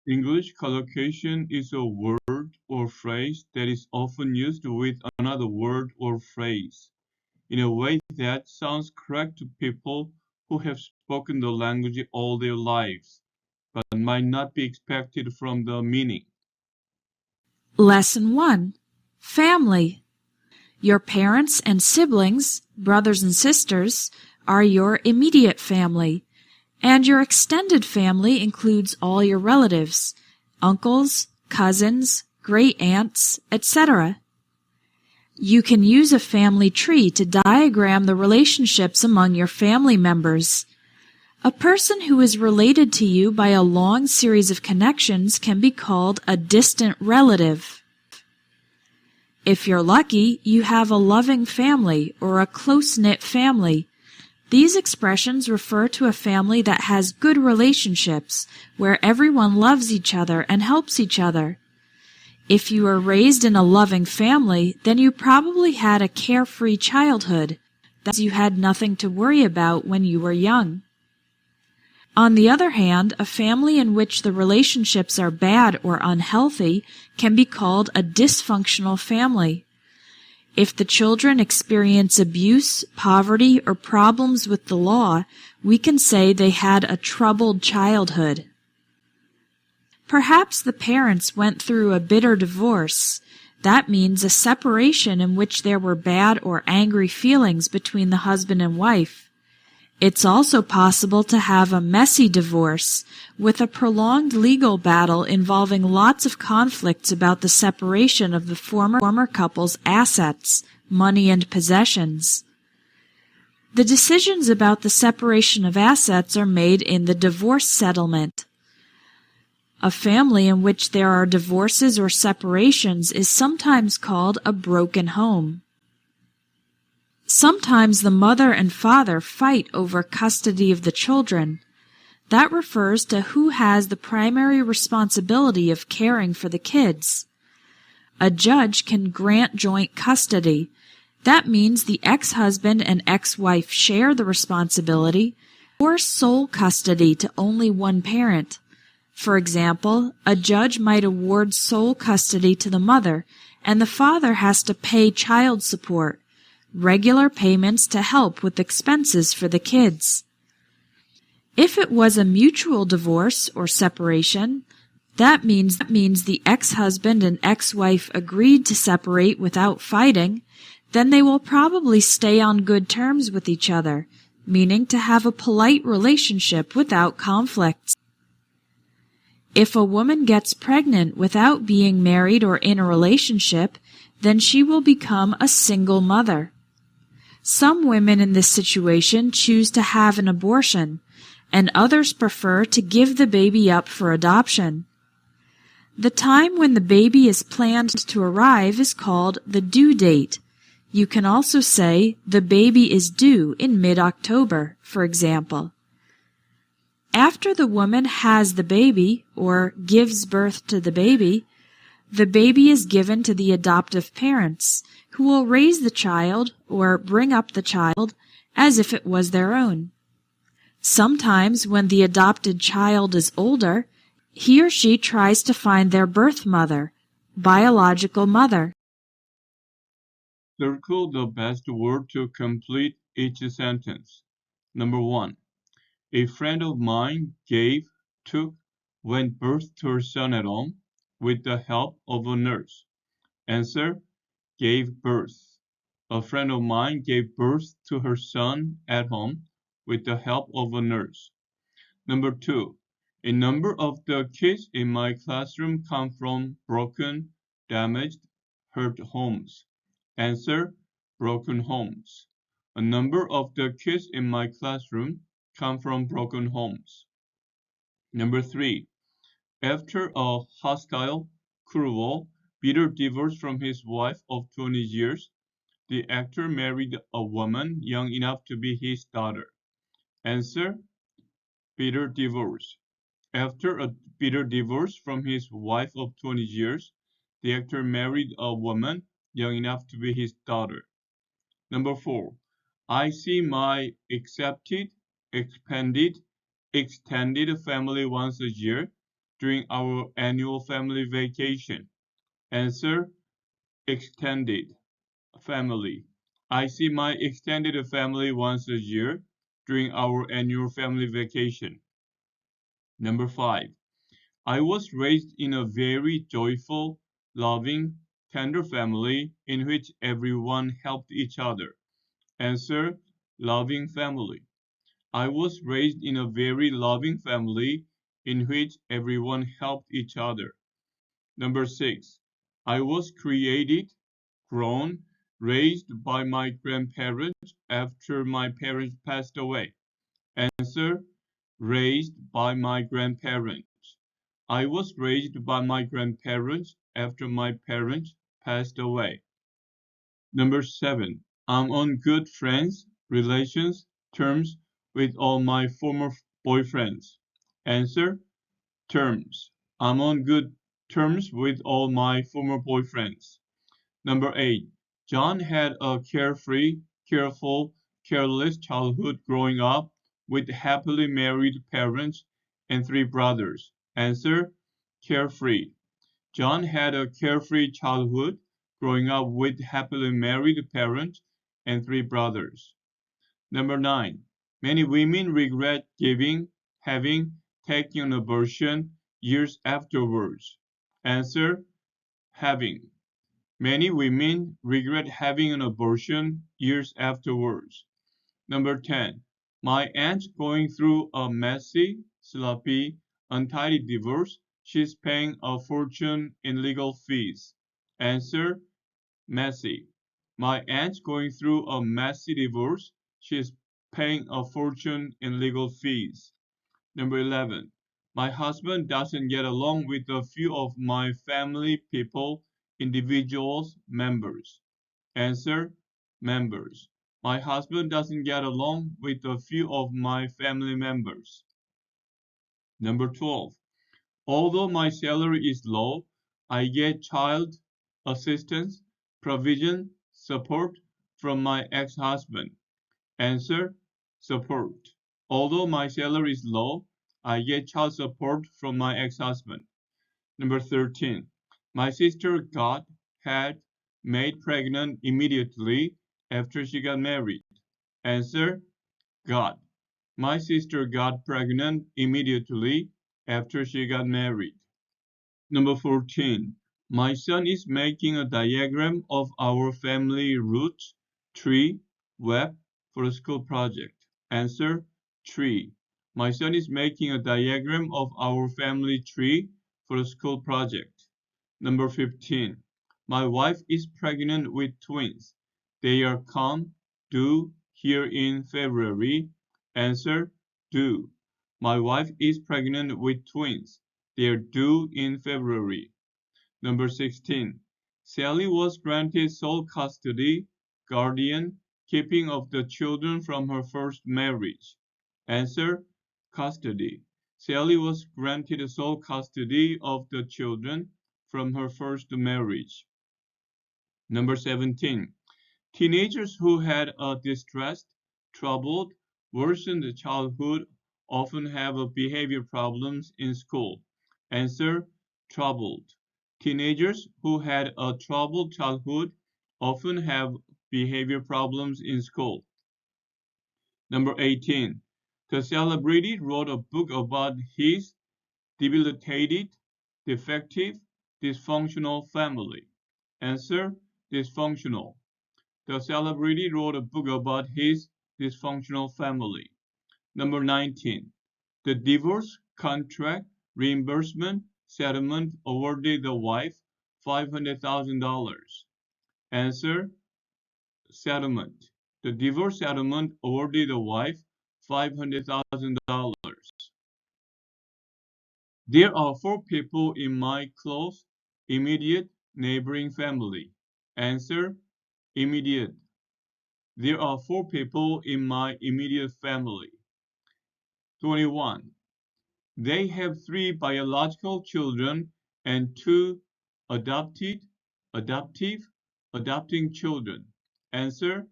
English collocation is a word or phrase that is often used with another word or phrase in a way that sounds correct to people who have spoken the language all their lives, but might not be expected from the meaning. Lesson 1. Family. Your parents and siblings, brothers and sisters, are your immediate family, and your extended family includes all your relatives, uncles, cousins, great-aunts, etc. You can use a family tree to diagram the relationships among your family members. A person who is related to you by a long series of connections can be called a distant relative. If you're lucky, you have a loving family or a close-knit family. These expressions refer to a family that has good relationships, where everyone loves each other and helps each other. If you were raised in a loving family, then you probably had a carefree childhood, that you had nothing to worry about when you were young. On the other hand, a family in which the relationships are bad or unhealthy can be called a dysfunctional family. If the children experience abuse, poverty, or problems with the law, we can say they had a troubled childhood. Perhaps the parents went through a bitter divorce. That means a separation in which there were bad or angry feelings between the husband and wife. It's also possible to have a messy divorce, with a prolonged legal battle involving lots of conflicts about the separation of the former couple's assets, money, and possessions. The decisions about the separation of assets are made in the divorce settlement. A family in which there are divorces or separations is sometimes called a broken home. Sometimes the mother and father fight over custody of the children. That refers to who has the primary responsibility of caring for the kids. A judge can grant joint custody. That means the ex-husband and ex-wife share the responsibility, or sole custody to only one parent. For example, a judge might award sole custody to the mother, and the father has to pay child support, regular payments to help with expenses for the kids. If it was a mutual divorce or separation, that means the ex-husband and ex-wife agreed to separate without fighting, then they will probably stay on good terms with each other, meaning to have a polite relationship without conflicts. If a woman gets pregnant without being married or in a relationship, then she will become a single mother. Some women in this situation choose to have an abortion, and others prefer to give the baby up for adoption. The time when the baby is planned to arrive is called the due date. You can also say the baby is due in mid-October, for example. After the woman has the baby, or gives birth to the baby is given to the adoptive parents, who will raise the child or bring up the child as if it was their own. Sometimes when the adopted child is older, he or she tries to find their birth mother, biological mother. Circle the best word to complete each sentence. Number 1. A friend of mine went birth to her son at home with the help of a nurse. Answer: gave birth. A friend of mine gave birth to her son at home with the help of a nurse. Number 2. A number of the kids in my classroom come from broken, damaged, hurt homes. Answer: broken homes. A number of the kids in my classroom come from broken homes. Number 3. After a hostile, cruel, bitter divorce from his wife of 20 years, the actor married a woman young enough to be his daughter. Answer: bitter divorce. After a bitter divorce from his wife of 20 years, the actor married a woman young enough to be his daughter. Number 4. I see my expanded family once a year. during our annual family vacation? Answer: extended family. I see my extended family once a year during our annual family vacation. Number 5. I was raised in a very joyful, loving, tender family in which everyone helped each other. Answer: loving family. I was raised in a very loving family in which everyone helped each other. Number 6. I was created, grown, raised by my grandparents after my parents passed away. Answer: raised by my grandparents. I was raised by my grandparents after my parents passed away. Number 7. I'm on good relations, terms with all my former boyfriends. Answer: terms. I'm on good terms with all my former boyfriends. Number 8. John had a carefree, careful, careless childhood growing up with happily married parents and 3 brothers. Answer: carefree. John had a carefree childhood growing up with happily married parents and 3 brothers. Number 9. Many women regret having taken an abortion years afterwards. Answer: having. Many women regret having an abortion years afterwards. Number 10. My aunt's going through a messy, sloppy, untidy divorce. She's paying a fortune in legal fees. Answer: messy. My aunt's going through a messy divorce. She's paying a fortune in legal fees. Number 11. My husband doesn't get along with a few of my family people, individuals, members. Answer: members. My husband doesn't get along with a few of my family members. Number 12. Although my salary is low, I get child assistance, provision, support from my ex-husband. Answer: support. Although my salary is low, I get child support from my ex-husband. Number 13. My sister got had made pregnant immediately after she got married. Answer: got. My sister got pregnant immediately after she got married. Number 14. My son is making a diagram of our family root, tree, web for a school project. Answer: tree. My son is making a diagram of our family tree for a school project. Number 15. My wife is pregnant with twins. They are due here in February. Answer: due. My wife is pregnant with twins. They are due in February. Number 16. Sally was granted sole custody, guardian, keeping of the children from her first marriage. Answer: custody. Sally was granted sole custody of the children from her first marriage. Number 17. Teenagers who had a distressed, troubled, worsened childhood often have behavior problems in school. Answer: troubled. Teenagers who had a troubled childhood often have behavior problems in school. Number 18. The celebrity wrote a book about his debilitated, defective, dysfunctional family. Answer: dysfunctional. The celebrity wrote a book about his dysfunctional family. Number 19. The divorce contract reimbursement settlement awarded the wife $500,000. Answer: settlement. The divorce settlement awarded the wife $500,000. There are 4 people in my close, immediate, neighboring family. Answer: immediate. There are 4 people in my immediate family. 21. They have 3 biological children and 2 adoptive, adopting children. Answer: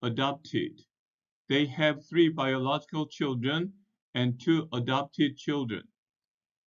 adopted. They have 3 biological children and 2 adopted children.